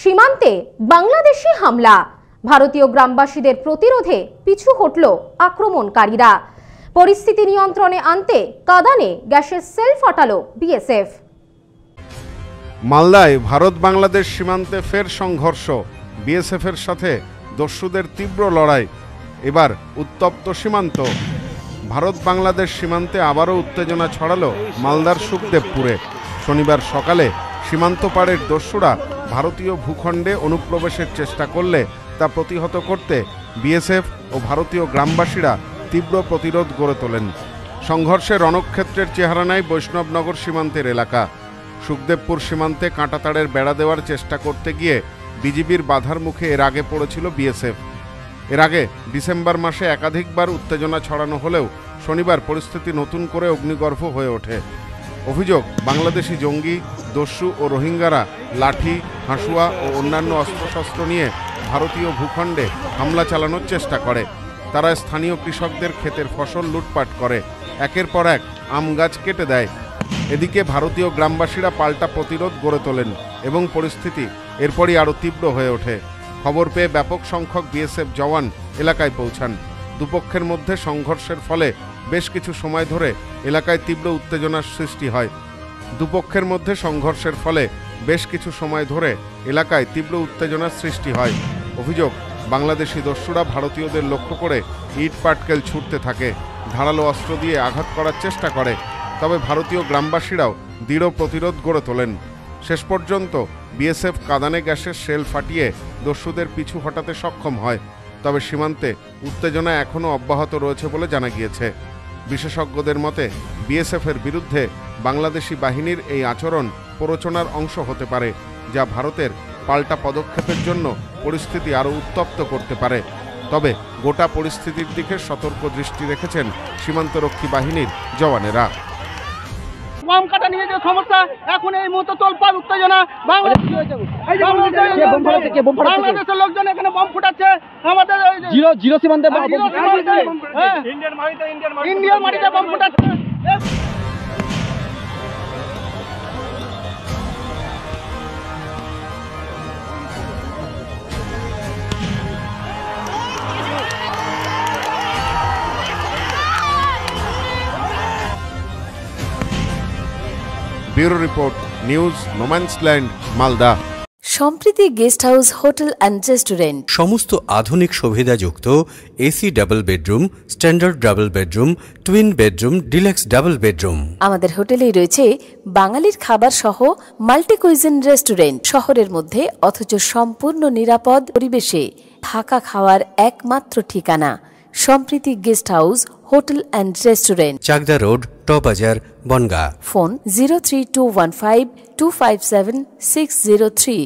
সীমান্তে বাংলাদেশি হামলা, ভারতীয় গ্রামবাসীদের প্রতিরোধে পিছু হটল আক্রমণকারীরা। পরিস্থিতি নিয়ন্ত্রণে আনতে কাঁদানে গ্যাসের সেল ফাটালো বিএসএফ। মালদায় ভারত বাংলাদেশ সীমান্তে ফের সংঘর্ষ, বিএসএফের সাথে দস্যুদের তীব্র লড়াই। এবার উত্তপ্ত সীমান্ত। ভারত বাংলাদেশ সীমান্তে আবারও উত্তেজনা ছড়ালো মালদার সুখদেবপুরে। শনিবার সকালে সীমান্ত পাড়ের দস্যুরা ভারতীয় ভূখণ্ডে অনুপ্রবেশের চেষ্টা করলে তা প্রতিহত করতে বিএসএফ ও ভারতীয় গ্রামবাসীরা তীব্র প্রতিরোধ গড়ে তোলেন। সংঘর্ষে রণক্ষেত্রের চেহারা নেয় বৈষ্ণবনগর সীমান্তের এলাকা। সুখদেবপুর সীমান্তে কাঁটাতারের বেড়া দেওয়ার চেষ্টা করতে গিয়ে বিজিবির বাধার মুখে এর আগে পড়েছিল বিএসএফ। এর আগে ডিসেম্বর মাসে একাধিকবার উত্তেজনা ছড়ানো হলেও শনিবার পরিস্থিতি নতুন করে অগ্নিগর্ভ হয়ে ওঠে। অভিযোগ, বাংলাদেশি জঙ্গি, দস্যু ও রোহিঙ্গারা লাঠি, হাঁসুয়া ও অন্যান্য অস্ত্রশস্ত্র নিয়ে ভারতীয় ভূখণ্ডে হামলা চালানোর চেষ্টা করে। তারা স্থানীয় কৃষকদের ক্ষেতের ফসল লুটপাট করে, একের পর এক আম গাছ কেটে দেয়। এদিকে ভারতীয় গ্রামবাসীরা পাল্টা প্রতিরোধ গড়ে তোলেন এবং পরিস্থিতি এরপরই আরও তীব্র হয়ে ওঠে। খবর পেয়ে ব্যাপক সংখ্যক বিএসএফ জওয়ান এলাকায় পৌঁছান। দুপক্ষের মধ্যে সংঘর্ষের ফলে বেশ কিছু সময় ধরে এলাকায় তীব্র উত্তেজনার সৃষ্টি হয়। অভিযোগ, বাংলাদেশি দস্যুরা ভারতীয়দের লক্ষ্য করে ইট পাটকেল ছুটতে থাকে, ধারালো অস্ত্র দিয়ে আঘাত করার চেষ্টা করে। তবে ভারতীয় গ্রামবাসীরাও দৃঢ় প্রতিরোধ গড়ে তোলেন। শেষ পর্যন্ত বিএসএফ কাঁদানে গ্যাসের শেল ফাটিয়ে দস্যুদের পিছু হটাতে সক্ষম হয়। তবে সীমান্তে উত্তেজনা এখনও অব্যাহত রয়েছে বলে জানা গিয়েছে। বিশেষজ্ঞদের মতে বিএসএফের বিরুদ্ধে বাংলাদেশি বাহিনীর এই আচরণ প্ররোচনার অংশ হতে পারে, যা ভারতের পাল্টা পদক্ষেপের জন্য পরিস্থিতি আরও উত্তপ্ত করতে পারে। তবে গোটা পরিস্থিতির দিকে সতর্ক দৃষ্টি রেখেছেন সীমান্তরক্ষী বাহিনীর জওয়ানেরা। বাম কাটা নিয়ে যে সমস্যা, এখন এই মুহূর্তে তোলপাড় উত্তেজনা। বাংলাদেশের লোকজন এখানে বম ফুটাচ্ছে। আমাদের জিরো সীমান্তে ইন্ডিয়ার মাটিতে বম ফুটাচ্ছে। Bureau report, news no man's land, Malda. Sampriti guest house, hotel and restaurant. সমস্ত আধুনিক সুবিধাযুক্ত AC double bedroom, standard double bedroom, twin bedroom, deluxe double bedroom. আমাদের হোটেলেই রয়েছে বাঙালির খাবার সহ মাল্টি কুইজিন রেস্টুরেন্ট। শহরের মধ্যে অথচ সম্পূর্ণ নিরাপদ পরিবেশে থাকা খাওয়ার একমাত্র ঠিকানা Sampriti guest house, hotel and restaurant, Chakdah road, টবাজার, বনগাঁ। ফোন 03215257603।